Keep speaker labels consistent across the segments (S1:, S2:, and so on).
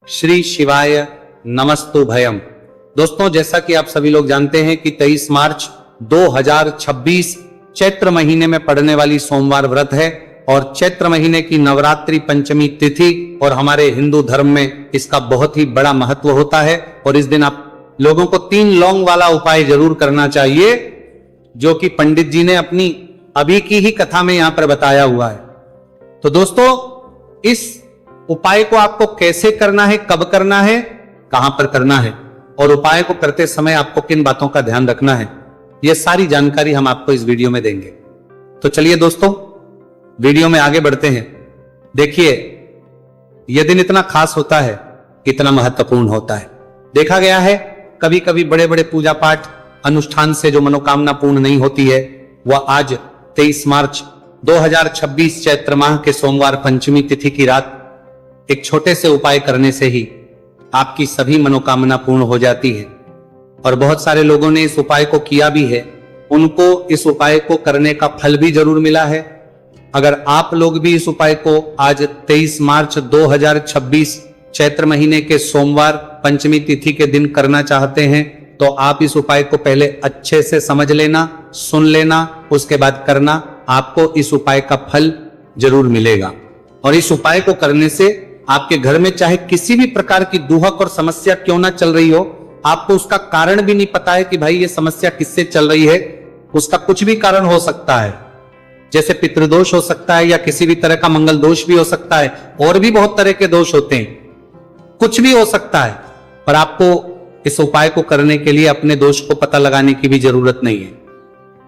S1: श्री शिवाय नमस्तु भयम। दोस्तों, जैसा कि आप सभी लोग जानते हैं कि 23 मार्च 2026 चैत्र महीने में पड़ने वाली सोमवार व्रत है और चैत्र महीने की नवरात्रि पंचमी तिथि और हमारे हिंदू धर्म में इसका बहुत ही बड़ा महत्व होता है। और इस दिन आप लोगों को 3 लौंग वाला उपाय जरूर करना चाहिए, जो कि पंडित जी ने अपनी अभी की ही कथा में यहां पर बताया हुआ है। तो दोस्तों, इस उपाय को आपको कैसे करना है, कब करना है, कहां पर करना है और उपाय को करते समय आपको किन बातों का ध्यान रखना है, यह सारी जानकारी हम आपको इस वीडियो में देंगे। तो चलिए दोस्तों, वीडियो में आगे बढ़ते हैं। देखिए, यह दिन इतना खास होता है, इतना महत्वपूर्ण होता है। देखा गया है कभी कभी बड़े बड़े पूजा पाठ अनुष्ठान से जो मनोकामना पूर्ण नहीं होती है, वह आज 23 मार्च 2026 चैत्र माह के सोमवार पंचमी तिथि की रात एक छोटे से उपाय करने से ही आपकी सभी मनोकामना पूर्ण हो जाती है। और बहुत सारे लोगों ने इस उपाय को किया भी है, उनको इस उपाय को करने का फल भी जरूर मिला है। अगर आप लोग भी इस उपाय को आज 23 मार्च 2026 चैत्र महीने के सोमवार पंचमी तिथि के दिन करना चाहते हैं, तो आप इस उपाय को पहले अच्छे से समझ लेना, सुन लेना, उसके बाद करना। आपको इस उपाय का फल जरूर मिलेगा। और इस उपाय को करने से आपके घर में चाहे किसी भी प्रकार की दुहक और समस्या क्यों ना चल रही हो, आपको उसका कारण भी नहीं पता है कि भाई ये समस्या किससे चल रही है, उसका कुछ भी कारण हो सकता है। जैसे पितृदोष हो सकता है या किसी भी तरह का मंगल दोष भी हो सकता है, और भी बहुत तरह के दोष होते हैं, कुछ भी हो सकता है। पर आपको इस उपाय को करने के लिए अपने दोष को पता लगाने की भी जरूरत नहीं है।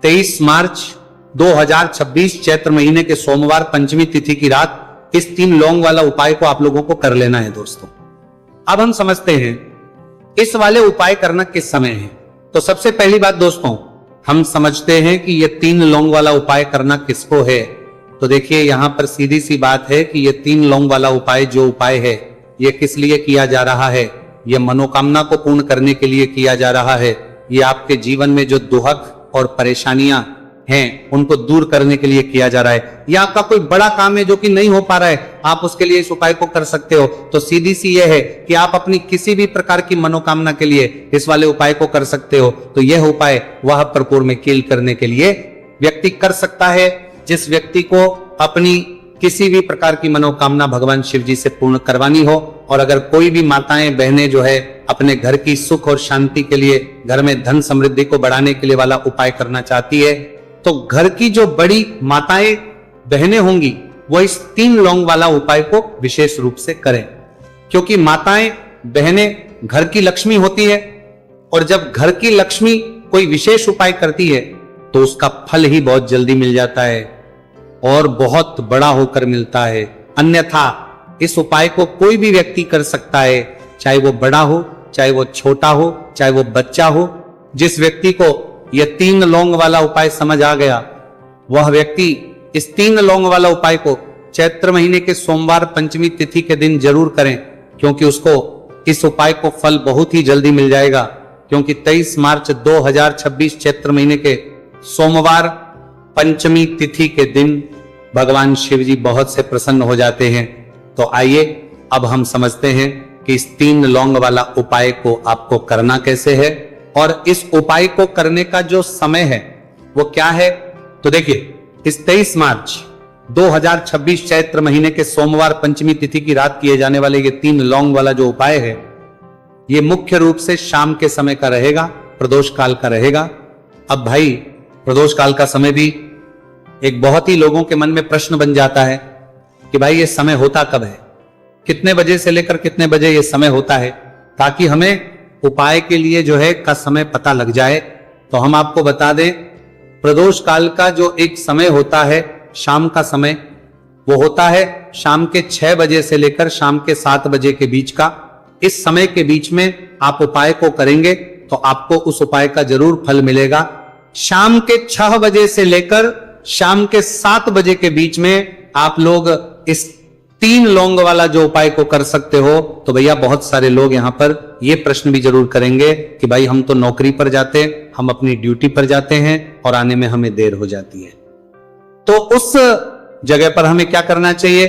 S1: 23 मार्च 2026 चैत्र महीने के सोमवार पंचमी तिथि की रात इस 3 लौंग वाला उपाय को आप लोगों को कर लेना है। दोस्तों, अब हम समझते हैं इस वाले उपाय करना किस समय है। तो सबसे पहली बात दोस्तों, हम समझते हैं कि ये 3 लौंग वाला उपाय करना किसको है। तो देखिए, यहां पर सीधी सी बात है कि ये 3 लौंग वाला उपाय जो उपाय है, ये किस लिए किया जा रहा है। ये मनोकामना को पूर्ण करने के लिए किया जा रहा है। ये आपके जीवन में जो दुहक और परेशानियां हैं, उनको दूर करने के लिए किया जा रहा है। या आपका कोई बड़ा काम है जो कि नहीं हो पा रहा है, आप उसके लिए इस उपाय को कर सकते हो। तो सीधी सी यह है कि आप अपनी किसी भी प्रकार की मनोकामना के लिए इस वाले उपाय को कर सकते हो। तो यह उपाय वह प्रपुर में कील करने के लिए व्यक्ति कर सकता है, जिस व्यक्ति को अपनी किसी भी प्रकार की मनोकामना भगवान शिव जी से पूर्ण करवानी हो। और अगर कोई भी माताएं बहनें जो है अपने घर की सुख और शांति के लिए, घर में धन समृद्धि को बढ़ाने के लिए वाला उपाय करना चाहती है, तो घर की जो बड़ी माताएं बहनें होंगी वो इस 3 लौंग वाला उपाय को विशेष रूप से करें। क्योंकि माताएं बहनें घर की लक्ष्मी होती है, और जब घर की लक्ष्मी कोई विशेष उपाय करती है तो उसका फल ही बहुत जल्दी मिल जाता है और बहुत बड़ा होकर मिलता है। अन्यथा इस उपाय को कोई भी व्यक्ति कर सकता है, चाहे वो बड़ा हो, चाहे वो छोटा हो, चाहे वो बच्चा हो। जिस व्यक्ति को यह 3 लौंग वाला उपाय समझ आ गया, वह व्यक्ति इस 3 लौंग वाला उपाय को चैत्र महीने के सोमवार पंचमी तिथि के दिन जरूर करें, क्योंकि उसको इस उपाय को फल बहुत ही जल्दी मिल जाएगा। क्योंकि 23 मार्च 2026 चैत्र महीने के सोमवार पंचमी तिथि के दिन भगवान शिव जी बहुत से प्रसन्न हो जाते हैं। तो आइए अब हम समझते हैं कि इस 3 लौंग वाला उपाय को आपको करना कैसे है और इस उपाय को करने का जो समय है वो क्या है। तो देखिए, इस 23 मार्च 2026 चैत्र महीने के सोमवार पंचमी तिथि की रात किए जाने वाले ये 3 लौंग वाला जो उपाय है, ये मुख्य रूप से शाम के समय का रहेगा, प्रदोष काल का रहेगा। अब भाई, प्रदोष काल का समय भी एक बहुत ही लोगों के मन में प्रश्न बन जाता है कि भाई ये समय होता कब है, कितने बजे से लेकर कितने बजे ये समय होता है, ताकि हमें उपाय के लिए जो है का समय पता लग जाए। तो हम आपको बता दें, प्रदोष काल का जो एक समय होता है, शाम का समय, वो होता है शाम के 6 बजे से लेकर शाम के 7 बजे के बीच का। इस समय के बीच में आप उपाय को करेंगे तो आपको उस उपाय का जरूर फल मिलेगा। शाम के 6 बजे से लेकर शाम के 7 बजे के बीच में आप लोग इस 3 लौंग वाला जो उपाय को कर सकते हो। तो भैया, बहुत सारे लोग यहां पर ये प्रश्न भी जरूर करेंगे कि भाई हम तो नौकरी पर जाते, हम अपनी ड्यूटी पर जाते हैं और आने में हमें देर हो जाती है, तो उस जगह पर हमें क्या करना चाहिए।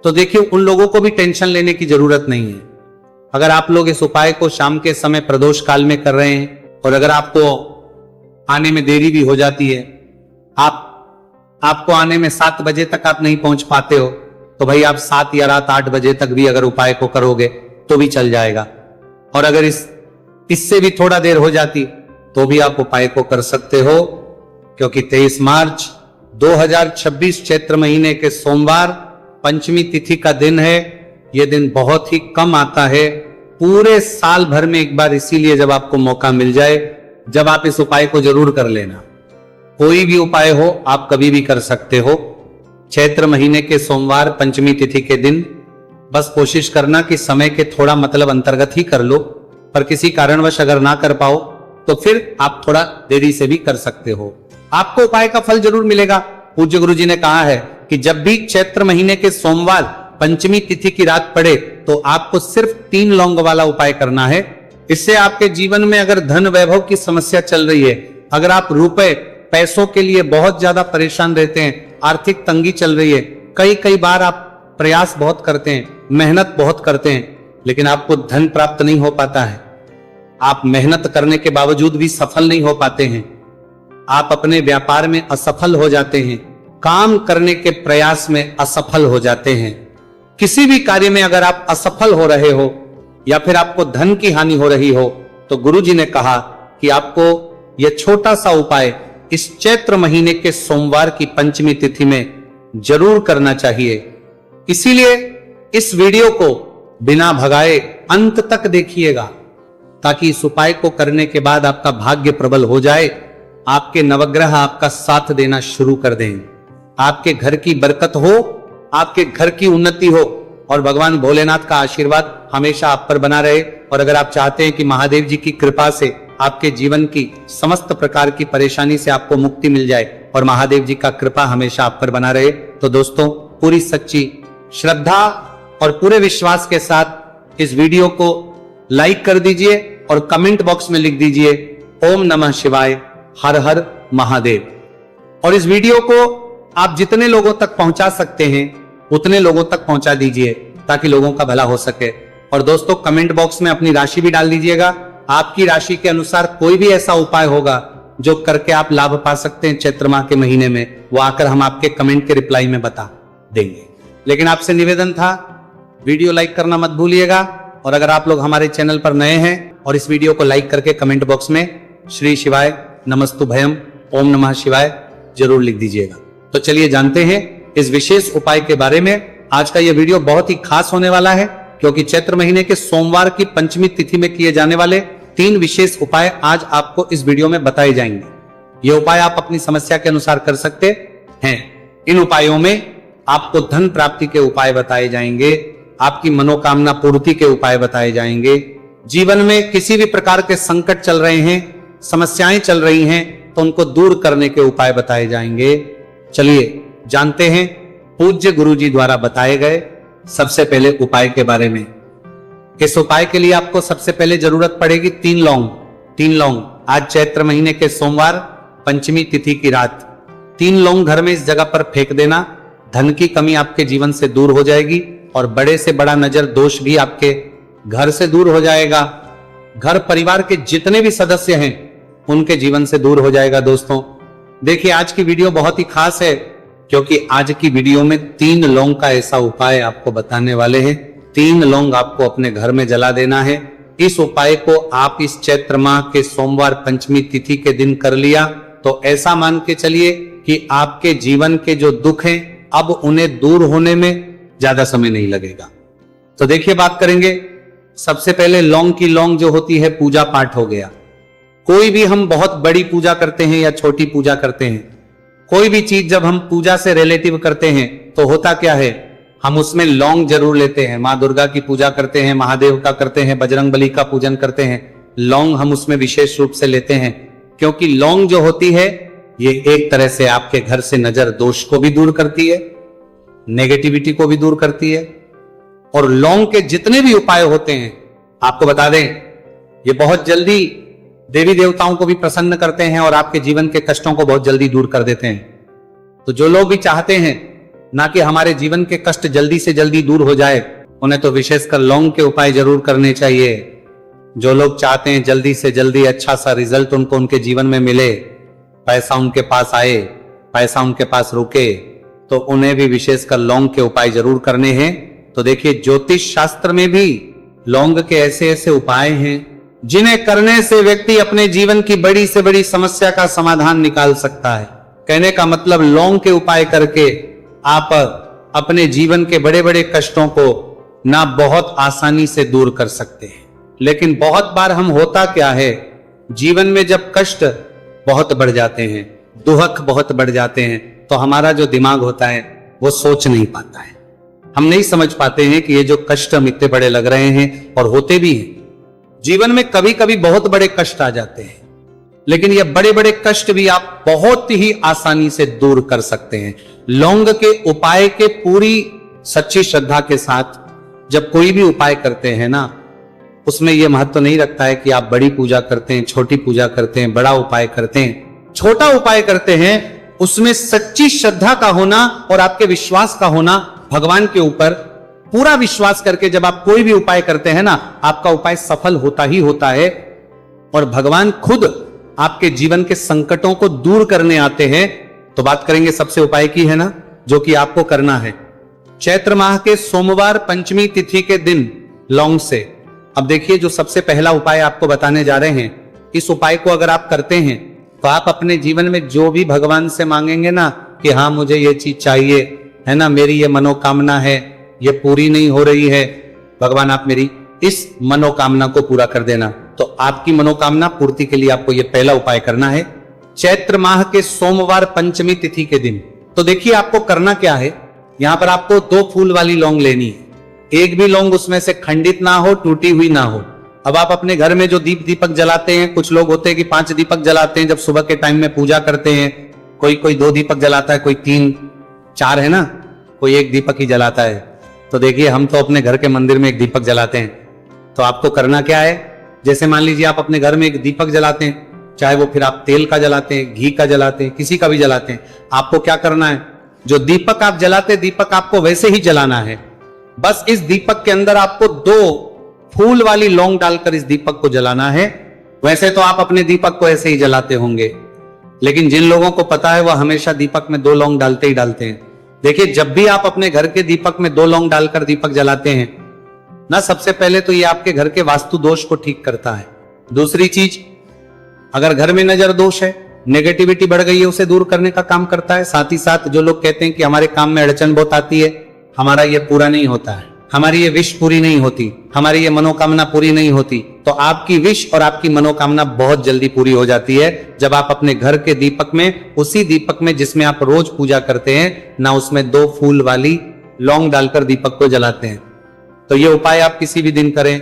S1: तो देखिए, उन लोगों को भी टेंशन लेने की जरूरत नहीं है। अगर आप लोग इस उपाय को शाम के समय प्रदोष काल में कर रहे हैं और अगर आपको आने में देरी भी हो जाती है, आपको आने में 7 बजे तक आप नहीं पहुंच पाते हो, तो भाई आप 7 या रात 8 बजे तक भी अगर उपाय को करोगे तो भी चल जाएगा। और अगर इससे भी थोड़ा देर हो जाती तो भी आप उपाय को कर सकते हो, क्योंकि 23 मार्च 2026 चैत्र महीने के सोमवार पंचमी तिथि का दिन है। यह दिन बहुत ही कम आता है पूरे साल भर में एक बार, इसीलिए जब आपको मौका मिल जाए, जब आप इस उपाय को जरूर कर लेना। कोई भी उपाय हो आप कभी भी कर सकते हो। चैत्र महीने के सोमवार पंचमी तिथि के दिन बस कोशिश करना कि समय के थोड़ा मतलब अंतर्गत ही कर लो, पर किसी कारणवश अगर ना कर पाओ तो फिर आप थोड़ा देरी से भी कर सकते हो। आपको उपाय का फल जरूर मिलेगा। पूज्य गुरु जी ने कहा है कि जब भी चैत्र महीने के सोमवार पंचमी तिथि की रात पड़े तो आपको सिर्फ 3 लौंग वाला उपाय करना है। इससे आपके जीवन में अगर धन वैभव की समस्या चल रही है, अगर आप रुपए पैसों के लिए बहुत ज्यादा परेशान रहते हैं, आर्थिक तंगी चल रही है, कई बार आप प्रयास बहुत करते हैं, मेहनत बहुत करते हैं, लेकिन आपको धन प्राप्त नहीं हो पाता है, आप मेहनत करने के बावजूद भी सफल नहीं हो पाते हैं, आप अपने व्यापार में असफल हो जाते हैं, काम करने के प्रयास में असफल हो जाते हैं, किसी भी कार्य में अगर आप असफल हो रहे हो या फिर आपको धन की हानि हो रही हो, तो गुरु जी ने कहा कि आपको यह छोटा सा उपाय इस चैत्र महीने के सोमवार की पंचमी तिथि में जरूर करना चाहिए। इसीलिए इस वीडियो को बिना भगाए अंत तक देखिएगा, ताकि इस उपाय को करने के बाद आपका भाग्य प्रबल हो जाए, आपके नवग्रह आपका साथ देना शुरू कर दें, आपके घर की बरकत हो, आपके घर की उन्नति हो और भगवान भोलेनाथ का आशीर्वाद हमेशा आप पर बना रहे। और अगर आप चाहते हैं कि महादेव जी की कृपा से आपके जीवन की समस्त प्रकार की परेशानी से आपको मुक्ति मिल जाए और महादेव जी का कृपा हमेशा आप पर बना रहे, तो दोस्तों पूरी सच्ची श्रद्धा और पूरे विश्वास के साथ इस वीडियो को लाइक कर दीजिए और कमेंट बॉक्स में लिख दीजिए ओम नमः शिवाय, हर हर महादेव। और इस वीडियो को आप जितने लोगों तक पहुंचा सकते हैं उतने लोगों तक पहुंचा दीजिए, ताकि लोगों का भला हो सके। और दोस्तों कमेंट बॉक्स में अपनी राशि भी डाल दीजिएगा। आपकी राशि के अनुसार कोई भी ऐसा उपाय होगा जो करके आप लाभ पा सकते हैं चैत्र माह के महीने में, वो आकर हम आपके कमेंट के रिप्लाई में बता देंगे। लेकिन आपसे निवेदन था, वीडियो लाइक करना मत भूलिएगा। और अगर आप लोग हमारे चैनल पर नए हैं और इस वीडियो को लाइक करके कमेंट बॉक्स में श्री शिवाय नमस्तु भयम ओम नमः शिवाय जरूर लिख दीजिएगा। तो चलिए जानते हैं इस विशेष उपाय के बारे में। आज का यह वीडियो बहुत ही खास होने वाला है, क्योंकि चैत्र महीने के सोमवार की पंचमी तिथि में किए जाने वाले 3 विशेष उपाय आज आपको इस वीडियो में बताए जाएंगे। ये उपाय आप अपनी समस्या के अनुसार कर सकते हैं। इन उपायों में आपको धन प्राप्ति के उपाय बताए जाएंगे, आपकी मनोकामना पूर्ति के उपाय बताए जाएंगे, जीवन में किसी भी प्रकार के संकट चल रहे हैं, समस्याएं चल रही हैं, तो उनको दूर करने के उपाय बताए जाएंगे। चलिए जानते हैं पूज्य गुरु जी द्वारा बताए गए सबसे पहले उपाय के बारे में। इस उपाय के लिए आपको सबसे पहले जरूरत पड़ेगी 3 लौंग। 3 लौंग आज चैत्र महीने के सोमवार पंचमी तिथि की रात 3 लौंग घर में इस जगह पर फेंक देना। धन की कमी आपके जीवन से दूर हो जाएगी और बड़े से बड़ा नजर दोष भी आपके घर से दूर हो जाएगा। घर परिवार के जितने भी सदस्य हैं उनके जीवन से दूर हो जाएगा। दोस्तों देखिए आज की वीडियो बहुत ही खास है, क्योंकि आज की वीडियो में 3 लौंग का ऐसा उपाय आपको बताने वाले हैं। 3 लौंग आपको अपने घर में जला देना है। इस उपाय को आप इस चैत्र माह के सोमवार पंचमी तिथि के दिन कर लिया तो ऐसा मान के चलिए कि आपके जीवन के जो दुख हैं अब उन्हें दूर होने में ज्यादा समय नहीं लगेगा। तो देखिए बात करेंगे। सबसे पहले लौंग की लौंग जो होती है पूजा पाठ हो गया। कोई भी हम बहुत बड़ी पूजा करते हैं या छोटी पूजा करते हैं, कोई भी चीज जब हम पूजा से रिलेटिव करते हैं तो होता क्या है, हम उसमें लौंग जरूर लेते हैं। माँ दुर्गा की पूजा करते हैं, महादेव का करते हैं, बजरंग बली का पूजन करते हैं, लौंग हम उसमें विशेष रूप से लेते हैं, क्योंकि लौंग जो होती है ये एक तरह से आपके घर से नजर दोष को भी दूर करती है, नेगेटिविटी को भी दूर करती है। और लौंग के जितने भी उपाय होते हैं आपको बता दें, ये बहुत जल्दी देवी देवताओं को भी प्रसन्न करते हैं और आपके जीवन के कष्टों को बहुत जल्दी दूर कर देते हैं। तो जो लोग भी चाहते हैं ना कि हमारे जीवन के कष्ट जल्दी से जल्दी दूर हो जाए, उन्हें तो विशेषकर लौंग के उपाय जरूर करने चाहिए। जो लोग चाहते हैं जल्दी से जल्दी अच्छा सा रिजल्ट उनको उनके जीवन में मिले, पैसा उनके पास आए, पैसा उनके पास रुके, तो उन्हें भी विशेषकर लौंग के उपाय जरूर करने हैं। तो देखिए, ज्योतिष शास्त्र में भी लौंग के ऐसे ऐसे उपाय हैं जिन्हें करने से व्यक्ति अपने जीवन की बड़ी से बड़ी समस्या का समाधान निकाल सकता है। कहने का मतलब, लौंग के उपाय करके आप अपने जीवन के बड़े बड़े कष्टों को ना बहुत आसानी से दूर कर सकते हैं। लेकिन बहुत बार हम होता क्या है, जीवन में जब कष्ट बहुत बढ़ जाते हैं, दुहक बहुत बढ़ जाते हैं, तो हमारा जो दिमाग होता है वो सोच नहीं पाता है। हम नहीं समझ पाते हैं कि ये जो कष्ट हम इतने बड़े लग रहे हैं, और होते भी हैं। जीवन में कभी कभी बहुत बड़े कष्ट आ जाते हैं, लेकिन ये बड़े बड़े कष्ट भी आप बहुत ही आसानी से दूर कर सकते हैं लौंग के उपाय के पूरी सच्ची श्रद्धा के साथ। जब कोई भी उपाय करते हैं ना, उसमें यह महत्व नहीं रखता है कि आप बड़ी पूजा करते हैं, छोटी पूजा करते हैं, बड़ा उपाय करते हैं, छोटा उपाय करते हैं, उसमें सच्ची श्रद्धा का होना और आपके विश्वास का होना, भगवान के ऊपर पूरा विश्वास करके जब आप कोई भी उपाय करते हैं ना, आपका उपाय सफल होता ही होता है। और भगवान खुद आपके जीवन के संकटों को दूर करने आते हैं। तो बात करेंगे सबसे उपाय की, है ना, जो कि आपको करना है चैत्र माह के सोमवार पंचमी तिथि के दिन लौंग से। अब देखिए, जो सबसे पहला उपाय आपको बताने जा रहे हैं, इस उपाय को अगर आप करते हैं तो आप अपने जीवन में जो भी भगवान से मांगेंगे ना कि हाँ मुझे ये चीज चाहिए, है ना, मेरी ये मनोकामना है, ये पूरी नहीं हो रही है, भगवान आप मेरी इस मनोकामना को पूरा कर देना। तो आपकी मनोकामना पूर्ति के लिए आपको ये पहला उपाय करना है चैत्र माह के सोमवार पंचमी तिथि के दिन। तो देखिए, आपको करना क्या है, यहां पर आपको 2 फूल वाली लौंग लेनी है। एक भी लौंग उसमें से खंडित ना हो, टूटी हुई ना हो। अब आप अपने घर में जो दीपक जलाते हैं, कुछ लोग होते हैं कि 5 दीपक जलाते हैं जब सुबह के टाइम में पूजा करते हैं, कोई 2 दीपक जलाता है, कोई 3 4, है ना, कोई 1 दीपक ही जलाता है। तो देखिए, हम तो अपने घर के मंदिर में 1 दीपक जलाते हैं। तो आपको करना क्या है, जैसे मान लीजिए आप अपने घर में 1 दीपक जलाते हैं, चाहे वो फिर आप तेल का जलाते हैं, घी का जलाते हैं, किसी का भी जलाते हैं, आपको क्या करना है, जो दीपक आप जलाते, दीपक आपको वैसे ही जलाना है। बस इस दीपक के अंदर आपको 2 फूल वाली लौंग डालकर इस दीपक को जलाना है। वैसे तो आप अपने दीपक को ऐसे ही जलाते होंगे, लेकिन जिन लोगों को पता है वह हमेशा दीपक में 2 लौंग डालते ही डालते हैं। देखिए, जब भी आप अपने घर के दीपक में 2 लौंग डालकर दीपक जलाते हैं ना, सबसे पहले तो ये आपके घर के वास्तु दोष को ठीक करता है। दूसरी चीज, अगर घर में नजर दोष है, नेगेटिविटी बढ़ गई है, उसे दूर करने का काम करता है। साथ ही साथ जो लोग कहते हैं कि हमारे काम में अड़चन बहुत आती है, हमारा ये पूरा नहीं होता है, हमारी ये विश पूरी नहीं होती, हमारी ये मनोकामना पूरी नहीं होती, तो आपकी विश और आपकी मनोकामना बहुत जल्दी पूरी हो जाती है जब आप अपने घर के दीपक में, उसी दीपक में जिसमें आप रोज पूजा करते हैं ना, उसमें 2 फूल वाली लौंग डालकर दीपक को जलाते हैं। तो ये उपाय आप किसी भी दिन करें,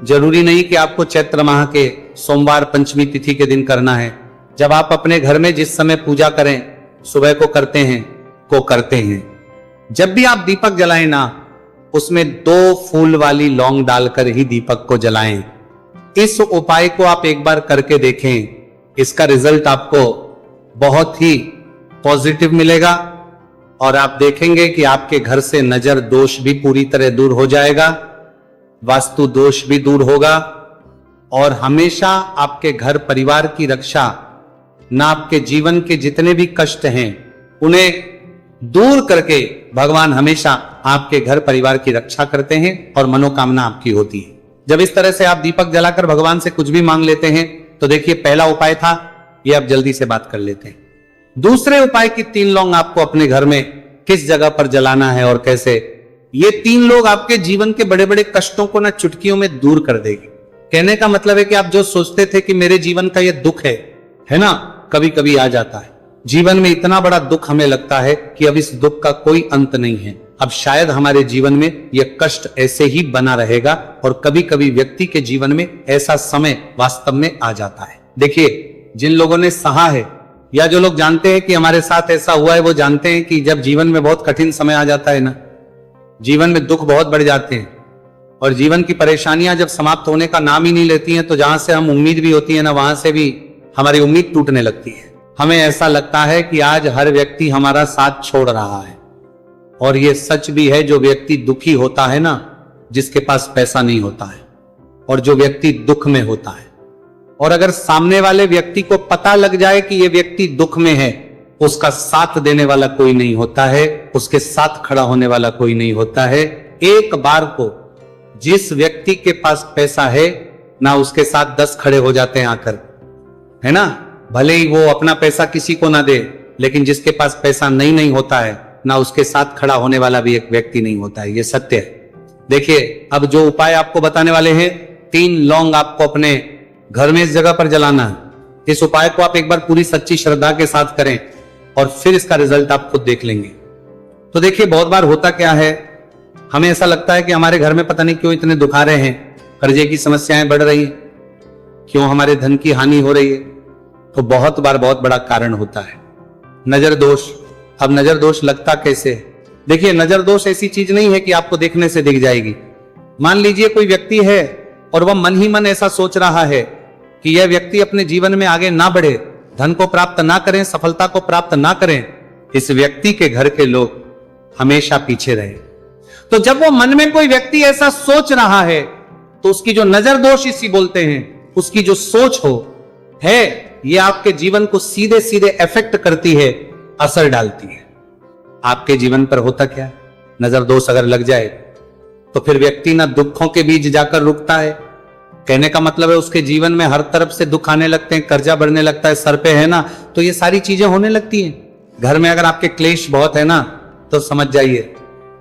S1: जरूरी नहीं कि आपको चैत्र माह के सोमवार पंचमी तिथि के दिन करना है। जब आप अपने घर में जिस समय पूजा करें, सुबह को करते हैं, जब भी आप दीपक जलाएं ना, उसमें 2 फूल वाली लौंग डालकर ही दीपक को जलाएं। इस उपाय को आप एक बार करके देखें, इसका रिजल्ट आपको बहुत ही पॉजिटिव मिलेगा और आप देखेंगे कि आपके घर से नजर दोष भी पूरी तरह दूर हो जाएगा, वास्तु दोष भी दूर होगा और हमेशा आपके घर परिवार की रक्षा, ना आपके जीवन के जितने भी कष्ट हैं उन्हें दूर करके भगवान हमेशा आपके घर परिवार की रक्षा करते हैं और मनोकामना आपकी होती है। जब इस तरह से आप दीपक जलाकर भगवान से कुछ भी मांग लेते हैं, तो देखिए, पहला उपाय था ये, आप जल्दी से बात कर लेते हैं। दूसरे उपाय की 3 लौंग आपको अपने घर में किस जगह पर जलाना है और कैसे, ये 3 लोग आपके जीवन के बड़े बड़े कष्टों को ना चुटकियों में दूर कर देगी। कहने का मतलब है कि आप जो सोचते थे कि मेरे जीवन का ये दुख है ना, कभी कभी आ जाता है जीवन में, इतना बड़ा दुख हमें लगता है कि अब इस दुख का कोई अंत नहीं है, अब शायद हमारे जीवन में यह कष्ट ऐसे ही बना रहेगा। और कभी कभी व्यक्ति के जीवन में ऐसा समय वास्तव में आ जाता है। देखिए, जिन लोगों ने सहा है या जो लोग जानते हैं कि हमारे साथ ऐसा हुआ है, वो जानते हैं कि जब जीवन में बहुत कठिन समय आ जाता है ना, जीवन में दुख बहुत बढ़ जाते हैं और जीवन की परेशानियां जब समाप्त होने का नाम ही नहीं लेती हैं, तो जहां से हम उम्मीद भी होती है ना, वहां से भी हमारी उम्मीद टूटने लगती है। हमें ऐसा लगता है कि आज हर व्यक्ति हमारा साथ छोड़ रहा है। और ये सच भी है, जो व्यक्ति दुखी होता है ना, जिसके पास पैसा नहीं होता है और जो व्यक्ति दुख में होता है। और अगर सामने वाले व्यक्ति को पता लग जाए कि यह व्यक्ति दुख में है, उसका साथ देने वाला कोई नहीं होता है, उसके साथ खड़ा होने वाला कोई नहीं होता है। एक बार को जिस व्यक्ति के पास पैसा है ना, उसके साथ 10 खड़े हो जाते हैं आकर, है ना। भले ही वो अपना पैसा किसी को ना दे, लेकिन जिसके पास पैसा नहीं होता है ना, उसके साथ खड़ा होने वाला भी एक व्यक्ति नहीं होता है। ये सत्य है। देखिए, अब जो उपाय आपको बताने वाले हैं, 3 लौंग आपको अपने घर में इस जगह पर जलाना है। इस उपाय को आप एक बार पूरी सच्ची श्रद्धा के साथ करें और फिर इसका रिजल्ट आप खुद देख लेंगे। तो देखिए, बहुत बार होता क्या है, हमें ऐसा लगता है कि हमारे घर में पता नहीं क्यों इतने दुख आ रहे हैं, कर्जे की समस्याएं बढ़ रही हैं, क्यों हमारे धन की हानि हो रही है। तो बहुत बार बहुत बड़ा कारण होता है नजर दोष। अब नजर दोष लगता कैसे है? देखिए, नजर दोष ऐसी चीज नहीं है कि आपको देखने से दिख जाएगी। मान लीजिए कोई व्यक्ति है और वह मन ही मन ऐसा सोच रहा है कि यह व्यक्ति अपने जीवन में आगे ना बढ़े, धन को प्राप्त ना करें, सफलता को प्राप्त ना करें, इस व्यक्ति के घर के लोग हमेशा पीछे रहे। तो जब वो मन में कोई व्यक्ति ऐसा सोच रहा है, तो उसकी जो नजर दोष इसी बोलते हैं, उसकी जो सोच हो है, ये आपके जीवन को सीधे सीधे इफेक्ट करती है, असर डालती है। आपके जीवन पर होता क्या है, नजर दोष अगर लग जाए तो फिर व्यक्ति ना दुखों के बीच जाकर रुकता है। कहने का मतलब है उसके जीवन में हर तरफ से दुख आने लगते हैं, कर्जा बढ़ने लगता है, सर पे है ना, तो ये सारी चीजें होने लगती हैं। घर में अगर आपके क्लेश बहुत है ना, तो समझ जाइए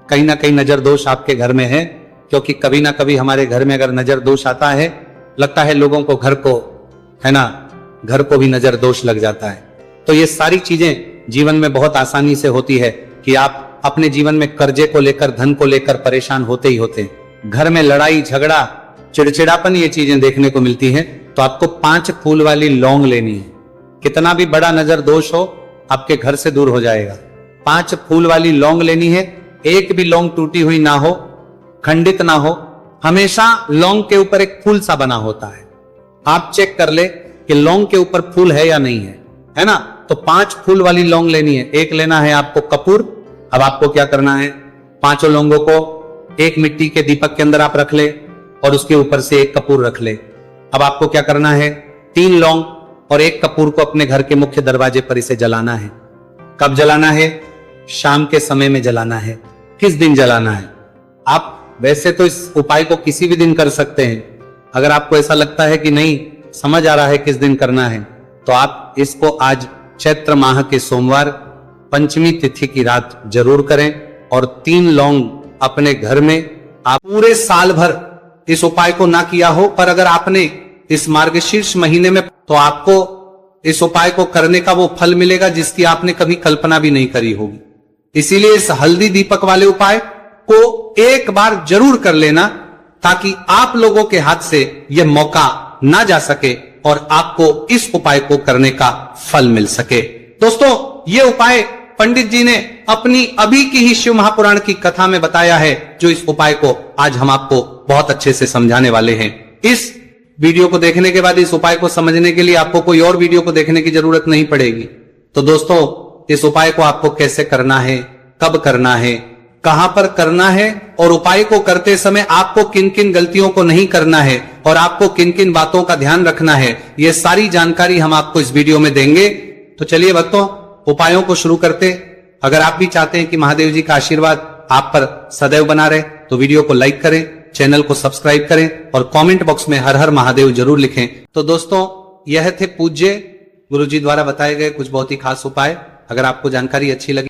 S1: कहीं ना कहीं नजर दोष आपके घर में है। क्योंकि कभी ना कभी हमारे घर में अगर नजर दोष आता है, लगता है लोगों को, घर को, है ना, घर को भी नजर दोष लग जाता है। तो ये सारी चीजें जीवन में बहुत आसानी से होती है कि आप अपने जीवन में कर्जे को लेकर, धन को लेकर परेशान होते ही होते हैं। घर में लड़ाई झगड़ा, चिड़चिड़ापन, ये चीजें देखने को मिलती हैं। तो आपको 5 फूल वाली लौंग लेनी है। कितना भी बड़ा नजर दोष हो, आपके घर से दूर हो जाएगा। 5 फूल वाली लौंग लेनी है। एक भी लौंग टूटी हुई ना हो, खंडित ना हो, हमेशा लौंग के ऊपर एक फूल सा बना होता है। आप चेक कर ले कि लौंग के ऊपर फूल है या नहीं है ना। तो 5 फूल वाली लौंग लेनी है। एक लेना है आपको कपूर। अब आपको क्या करना है, 5 लौंगों को एक मिट्टी के दीपक के अंदर आप रख ले और उसके ऊपर से एक कपूर रख ले। अब आपको क्या करना है, 3 लौंग और 1 कपूर को अपने घर के मुख्य दरवाजे पर इसे जलाना है। कब जलाना है? शाम के समय में जलाना है। किस दिन जलाना है? आप वैसे तो इस उपाय को किसी भी दिन कर सकते हैं। अगर आपको ऐसा लगता है कि नहीं समझ आ रहा है किस दिन करना है, तो आप इसको आज चैत्र माह के सोमवार पंचमी तिथि की रात जरूर करें। और 3 लौंग अपने घर में, आप पूरे साल भर इस उपाय को ना किया हो, पर अगर आपने इस मार्गशीर्ष महीने में, तो आपको इस उपाय को करने का वो फल मिलेगा जिसकी आपने कभी कल्पना भी नहीं करी होगी। इसीलिए इस हल्दी दीपक वाले उपाय को एक बार जरूर कर लेना, ताकि आप लोगों के हाथ से यह मौका ना जा सके और आपको इस उपाय को करने का फल मिल सके। दोस्तों, ये उपाय पंडित जी ने अपनी अभी की ही शिव महापुराण की कथा में बताया है, जो इस उपाय को आज हम आपको बहुत अच्छे से समझाने वाले हैं। इस वीडियो को देखने के बाद इस उपाय को समझने के लिए आपको कोई और वीडियो को देखने की जरूरत नहीं पड़ेगी। तो दोस्तों, इस उपाय को आपको कैसे करना है, कब करना है, कहां पर करना है, और उपाय को करते समय आपको किन किन गलतियों को नहीं करना है और आपको किन किन बातों का ध्यान रखना है, ये सारी जानकारी हम आपको इस वीडियो में देंगे। तो चलिए भक्तों, उपायों को शुरू करते। अगर आप भी चाहते हैं कि महादेव जी का आशीर्वाद आप पर सदैव बना रहे, तो वीडियो को लाइक करें, चैनल को सब्सक्राइब करें और कमेंट बॉक्स में हर हर महादेव जरूर लिखें। तो दोस्तों, यह थे पूज्य गुरुजी द्वारा बताए गए कुछ बहुत ही खास उपाय। अगर आपको जानकारी अच्छी लगी